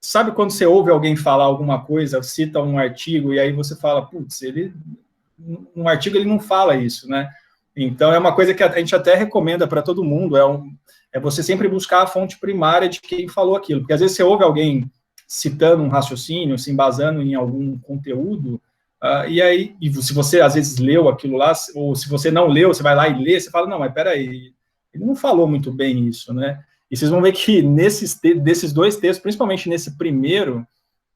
sabe quando você ouve alguém falar alguma coisa, cita um artigo, e aí você fala, putz, um artigo ele não fala isso, né? Então, é uma coisa que a gente até recomenda para todo mundo, é você sempre buscar a fonte primária de quem falou aquilo, porque às vezes você ouve alguém citando um raciocínio, se embasando em algum conteúdo, e aí, se você às vezes leu aquilo lá, ou se você não leu, você vai lá e lê, você fala, não, mas peraí, ele não falou muito bem isso, né? E vocês vão ver que desses dois textos, principalmente nesse primeiro,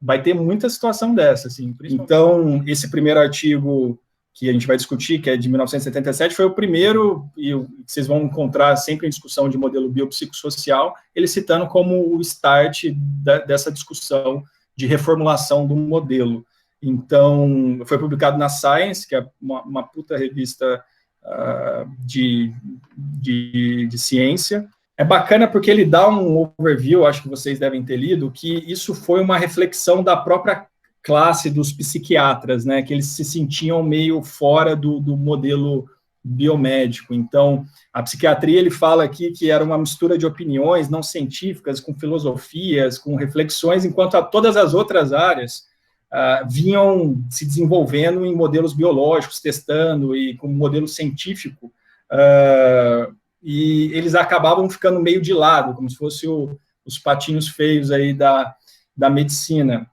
vai ter muita situação dessa, assim. Então, esse primeiro artigo que a gente vai discutir, que é de 1977, foi o primeiro, e vocês vão encontrar sempre em discussão de modelo biopsicossocial, ele citando como o start dessa discussão de reformulação do modelo. Então, foi publicado na Science, que é uma puta revista de ciência. É bacana porque ele dá um overview, acho que vocês devem ter lido, que isso foi uma reflexão da própria classe dos psiquiatras, né, que eles se sentiam meio fora do modelo biomédico. Então, a psiquiatria, ele fala aqui que era uma mistura de opiniões não científicas, com filosofias, com reflexões, enquanto todas as outras áreas vinham se desenvolvendo em modelos biológicos, testando, e com modelo científico, e eles acabavam ficando meio de lado, como se fossem os patinhos feios aí da medicina.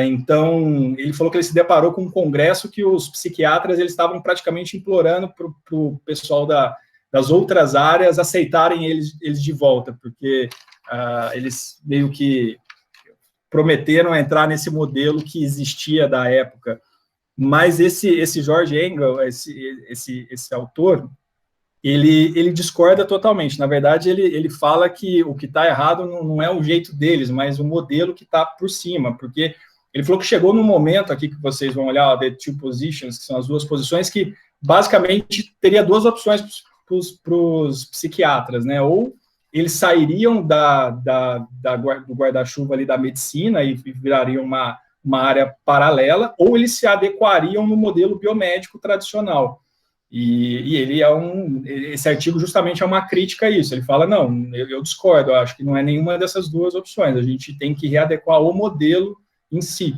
Então, ele falou que ele se deparou com um congresso que os psiquiatras eles estavam praticamente implorando para o pessoal das outras áreas aceitarem eles de volta, porque eles meio que prometeram entrar nesse modelo que existia da época. Mas esse George Engel, esse autor, ele discorda totalmente. Na verdade, ele fala que o que está errado não é o jeito deles, mas o modelo que está por cima, porque ele falou que chegou num momento aqui que vocês vão olhar, the two positions, que são as duas posições, que basicamente teria duas opções para os psiquiatras, né? Ou eles sairiam do guarda-chuva ali da medicina e virariam uma área paralela, ou eles se adequariam no modelo biomédico tradicional. E esse artigo justamente é uma crítica a isso. Ele fala, não, eu discordo, eu acho que não é nenhuma dessas duas opções, a gente tem que readequar o modelo em si.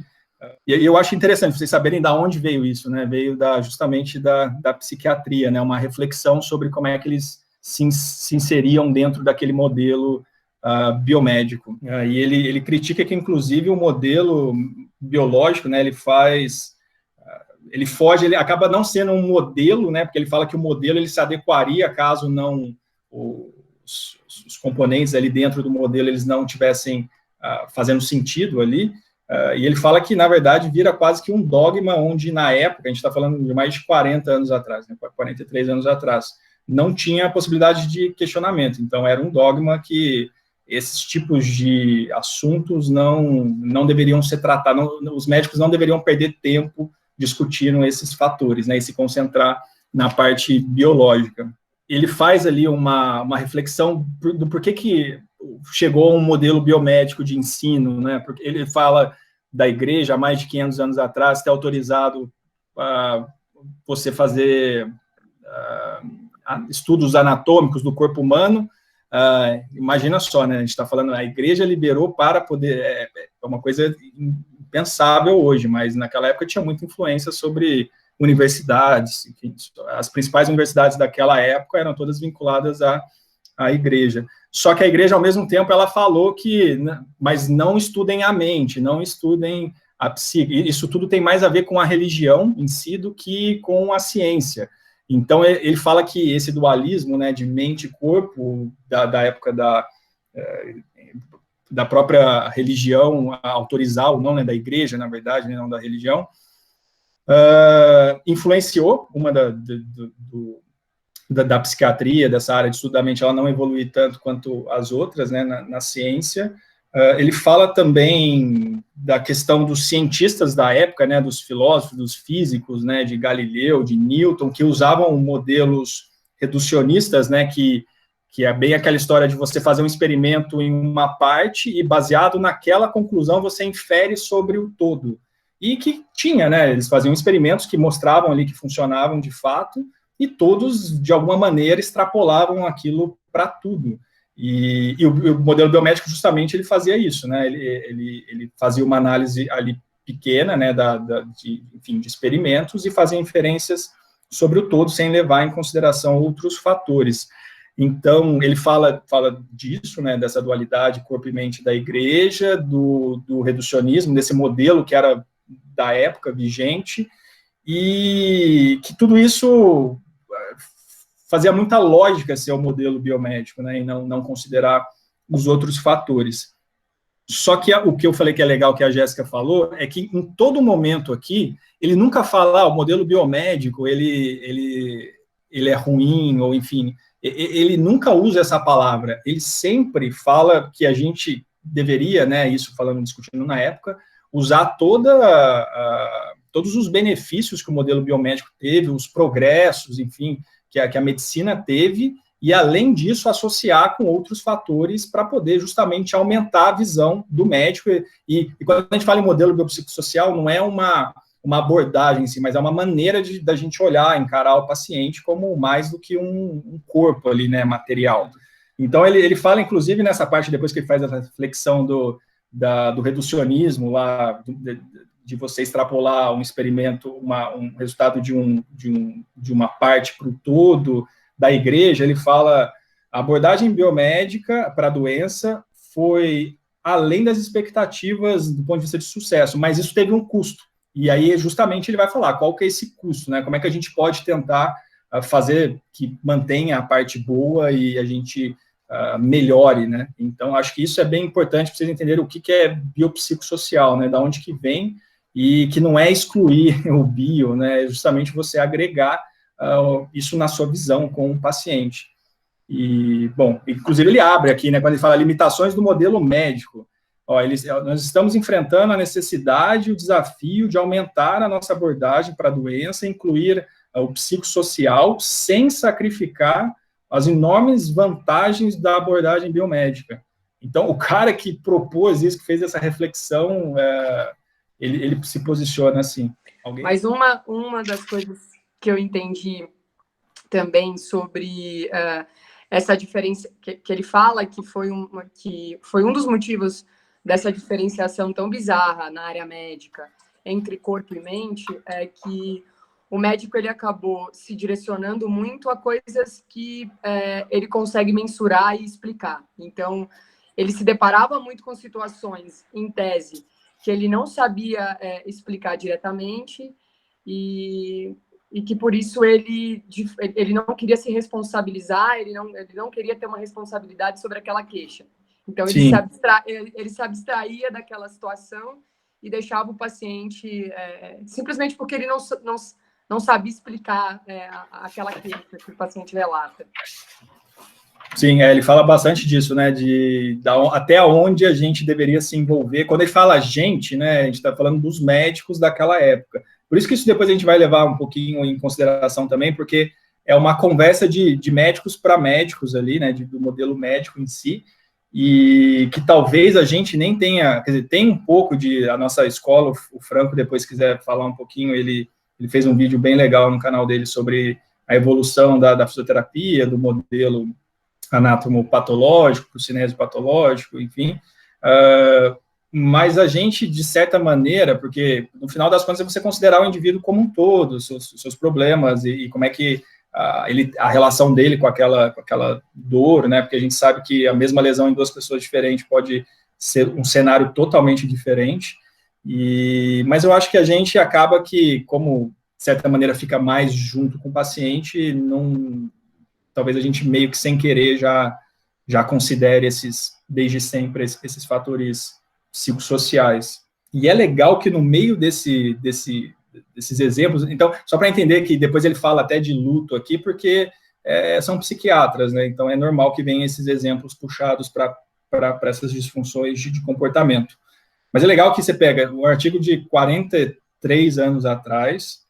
E eu acho interessante vocês saberem de onde veio isso, né? Veio justamente da psiquiatria, né? Uma reflexão sobre como é que eles se inseriam dentro daquele modelo biomédico. E ele critica que, inclusive, o modelo biológico, né? Ele foge, ele acaba não sendo um modelo, né? Porque ele fala que o modelo ele se adequaria caso não os componentes ali dentro do modelo eles não tivessem fazendo sentido ali. E ele fala que, na verdade, vira quase que um dogma, onde, na época, a gente está falando de mais de 40 anos atrás, né, 43 anos atrás, não tinha possibilidade de questionamento. Então, era um dogma que esses tipos de assuntos não deveriam ser tratados, os médicos não deveriam perder tempo discutindo esses fatores, né, e se concentrar na parte biológica. Ele faz ali uma reflexão do porquê que chegou a um modelo biomédico de ensino, né, porque ele fala da igreja, há mais de 500 anos atrás, ter autorizado você fazer estudos anatômicos do corpo humano. Imagina só, né, a gente está falando, a igreja liberou para poder, é uma coisa impensável hoje, mas naquela época tinha muita influência sobre universidades, enfim, as principais universidades daquela época eram todas vinculadas à igreja. Só que a igreja, ao mesmo tempo, ela falou que, mas não estudem a mente, não estudem a psique. Isso tudo tem mais a ver com a religião em si do que com a ciência. Então, ele fala que esse dualismo, né, de mente e corpo, da época da própria religião autorizar ou não, né, da igreja, na verdade, né, não da religião, influenciou uma da psiquiatria, dessa área de estudo da mente, ela não evolui tanto quanto as outras, né, na ciência. Ele fala também da questão dos cientistas da época, né, dos filósofos, dos físicos, né, de Galileu, de Newton, que usavam modelos reducionistas, né, que é bem aquela história de você fazer um experimento em uma parte e, baseado naquela conclusão, você infere sobre o todo. E que tinha, né, eles faziam experimentos que mostravam ali que funcionavam de fato, e todos, de alguma maneira, extrapolavam aquilo para tudo. o modelo biomédico, justamente, ele fazia isso, né? Ele fazia uma análise ali pequena, né, enfim, de experimentos, e fazia inferências sobre o todo, sem levar em consideração outros fatores. Então, ele fala disso, né, dessa dualidade corpo e mente da igreja, do reducionismo, desse modelo que era da época vigente, e que tudo isso fazia muita lógica ser o modelo biomédico, né, e não considerar os outros fatores. Só que o que eu falei que é legal, que a Jéssica falou, é que em todo momento aqui, ele nunca fala, o modelo biomédico, ele é ruim, ou enfim, ele nunca usa essa palavra, ele sempre fala que a gente deveria, né, isso discutindo na época, usar todos os benefícios que o modelo biomédico teve, os progressos, enfim, que a medicina teve, e, além disso, associar com outros fatores para poder justamente aumentar a visão do médico. E quando a gente fala em modelo biopsicossocial, não é uma abordagem em si, mas é uma maneira da gente olhar, encarar o paciente como mais do que um corpo ali, né, material. Então, ele fala, inclusive, nessa parte, depois que ele faz a reflexão do reducionismo, lá, de você extrapolar um experimento, um resultado de uma parte para o todo da igreja, ele fala, a abordagem biomédica para a doença foi além das expectativas do ponto de vista de sucesso, mas isso teve um custo. E aí, justamente, ele vai falar qual que é esse custo, né? Como é que a gente pode tentar fazer que mantenha a parte boa e a gente melhore, né? Então, acho que isso é bem importante para vocês entenderem o que é biopsicossocial, né? Da onde que vem, e que não é excluir o bio, né? É justamente você agregar isso na sua visão com o paciente. E, bom, inclusive ele abre aqui, né, quando ele fala limitações do modelo médico. Nós estamos enfrentando a necessidade e o desafio de aumentar a nossa abordagem para a doença, incluir o psicossocial, sem sacrificar as enormes vantagens da abordagem biomédica. Então, o cara que propôs isso, que fez essa reflexão, ele se posiciona assim. Alguém? Mas uma das coisas que eu entendi também sobre essa diferença, que ele fala que foi um dos motivos dessa diferenciação tão bizarra na área médica entre corpo e mente, é que o médico ele acabou se direcionando muito a coisas que ele consegue mensurar e explicar. Então, ele se deparava muito com situações, em tese, que ele não sabia explicar diretamente, e que por isso ele não queria se responsabilizar, ele não queria ter uma responsabilidade sobre aquela queixa. Então, ele se abstraía daquela situação e deixava o paciente, simplesmente porque ele não sabia explicar aquela queixa que o paciente relata. Sim, ele fala bastante disso, né, até onde a gente deveria se envolver. Quando ele fala gente, né, a gente está falando dos médicos daquela época. Por isso que isso depois a gente vai levar um pouquinho em consideração também, porque é uma conversa de médicos para médicos ali, né, do modelo médico em si, e que talvez a gente nem tenha, quer dizer, tem um pouco a nossa escola, o Franco, depois quiser falar um pouquinho, ele fez um vídeo bem legal no canal dele sobre a evolução da fisioterapia, do modelo anatomopatológico, cinésio patológico, enfim, mas a gente, de certa maneira, porque no final das contas é você considerar o indivíduo como um todo, seus problemas e como é que a relação dele com aquela dor, né, porque a gente sabe que a mesma lesão em duas pessoas diferentes pode ser um cenário totalmente diferente, mas eu acho que a gente acaba que, como, de certa maneira, fica mais junto com o paciente, talvez a gente meio que sem querer já considere desde sempre, esses fatores psicossociais. E é legal que no meio desses exemplos, então, só para entender que depois ele fala até de luto aqui, porque são psiquiatras, né? Então é normal que venham esses exemplos puxados para essas disfunções de comportamento. Mas é legal que você pega um artigo de 43 anos atrás,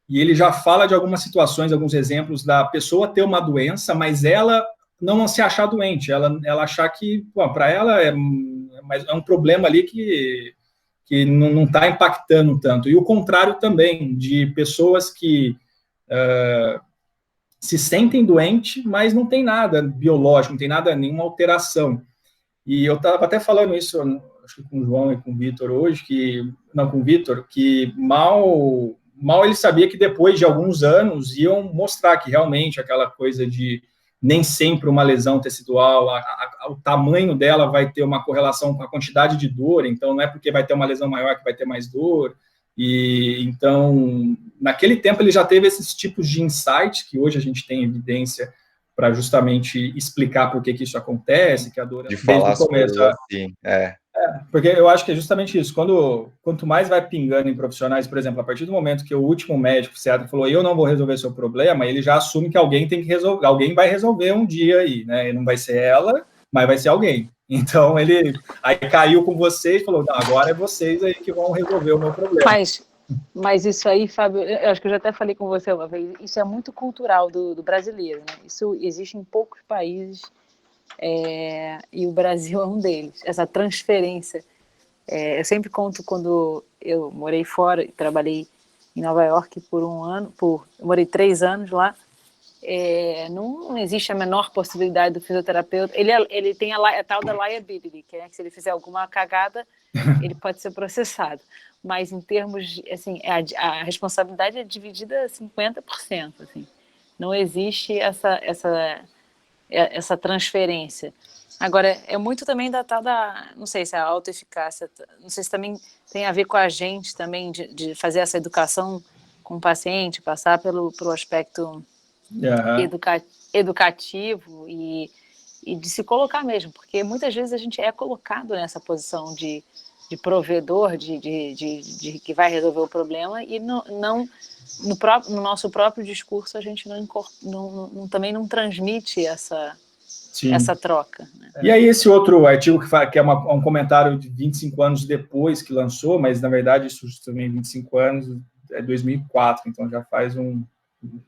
e ele já fala de algumas situações, alguns exemplos da pessoa ter uma doença, mas ela não se achar doente, ela achar que, para ela é um problema ali que não está impactando tanto. E o contrário também, de pessoas que se sentem doentes, mas não tem nada biológico, não tem nada, nenhuma alteração. E eu estava até falando isso, acho que com o João e com o Vitor hoje, com o Vitor, que mal ele sabia que depois de alguns anos iam mostrar que realmente aquela coisa de nem sempre uma lesão tecidual, o tamanho dela vai ter uma correlação com a quantidade de dor, então não é porque vai ter uma lesão maior que vai ter mais dor. E então, naquele tempo ele já teve esses tipos de insights que hoje a gente tem evidência para justamente explicar por que isso acontece, que a dor de falar sobre assim, porque eu acho que é justamente isso. Quanto mais vai pingando em profissionais, por exemplo, a partir do momento que o último médico psiquiatra falou, eu não vou resolver seu problema, ele já assume que alguém tem que resolver, alguém vai resolver um dia aí, né? E não vai ser ela, mas vai ser alguém. Então ele aí caiu com vocês e falou, não, agora é vocês aí que vão resolver o meu problema. Mas isso aí, Fábio, eu acho que eu já até falei com você uma vez, isso é muito cultural do brasileiro, né? Isso existe em poucos países, e o Brasil é um deles, essa transferência. Eu sempre conto quando eu morei fora e trabalhei em Nova York por um ano, eu morei 3 anos lá, não existe a menor possibilidade do fisioterapeuta, ele tem a tal da liability, que é que se ele fizer alguma cagada, ele pode ser processado. Mas em termos, assim, a responsabilidade é dividida 50%, assim. Não existe essa transferência. Agora, é muito também da tal não sei se é a autoeficácia, não sei se também tem a ver com a gente também, de fazer essa educação com o paciente, passar pelo aspecto educativo e de se colocar mesmo, porque muitas vezes a gente é colocado nessa posição de provedor, de que vai resolver o problema, e no nosso próprio discurso a gente também não transmite essa troca. Né? E aí esse outro artigo que é um comentário de 25 anos depois que lançou, mas na verdade isso também 25 anos, é 2004, então já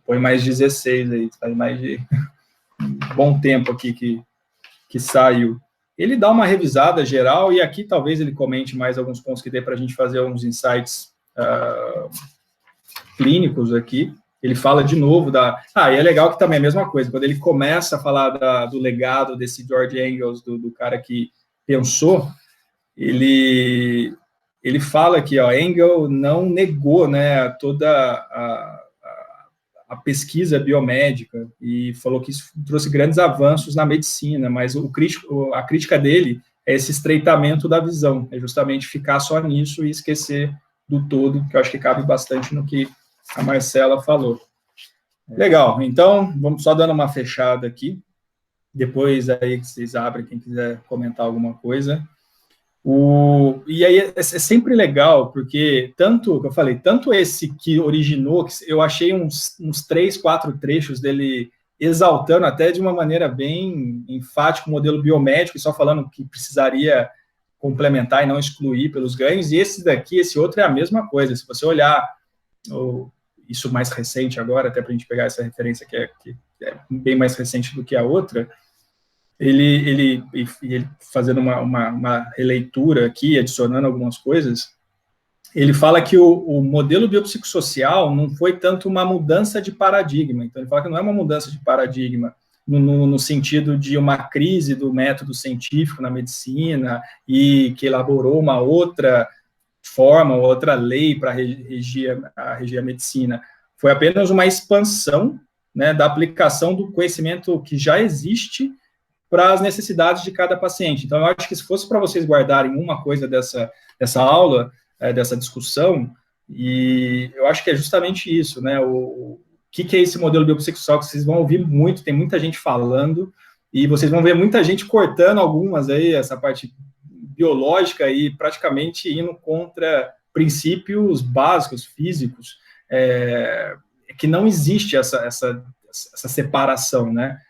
foi mais 16 aí, faz mais de bom tempo aqui que saiu. Ele dá uma revisada geral, e aqui talvez ele comente mais alguns pontos que dê para a gente fazer alguns insights clínicos aqui. Ele fala de novo e é legal que também é a mesma coisa, quando ele começa a falar do legado desse George Engels, do cara que pensou, ele fala que Engels não negou, né, toda a pesquisa biomédica e falou que isso trouxe grandes avanços na medicina, mas a crítica dele é esse estreitamento da visão, é justamente ficar só nisso e esquecer do todo, que eu acho que cabe bastante no que a Marcela falou. Legal, então, vamos só dando uma fechada aqui, depois aí que vocês abrem, quem quiser comentar alguma coisa. E aí é sempre legal, porque tanto esse que originou, que eu achei uns 3, 4 trechos dele exaltando até de uma maneira bem enfática o modelo biomédico, e só falando que precisaria complementar e não excluir pelos ganhos, e esse outro é a mesma coisa. Se você olhar isso mais recente agora, até para a gente pegar essa referência que é bem mais recente do que a outra, ele fazendo uma releitura aqui, adicionando algumas coisas, ele fala que o modelo biopsicossocial não foi tanto uma mudança de paradigma, então ele fala que não é uma mudança de paradigma no sentido de uma crise do método científico na medicina e que elaborou uma outra forma, outra lei para regir a medicina. Foi apenas uma expansão, né, da aplicação do conhecimento que já existe para as necessidades de cada paciente. Então, eu acho que se fosse para vocês guardarem uma coisa dessa aula, dessa discussão, e eu acho que é justamente isso, né, o que é esse modelo biopsicossocial que vocês vão ouvir muito, tem muita gente falando, e vocês vão ver muita gente cortando algumas aí, essa parte biológica e praticamente indo contra princípios básicos, físicos, que não existe essa separação, né?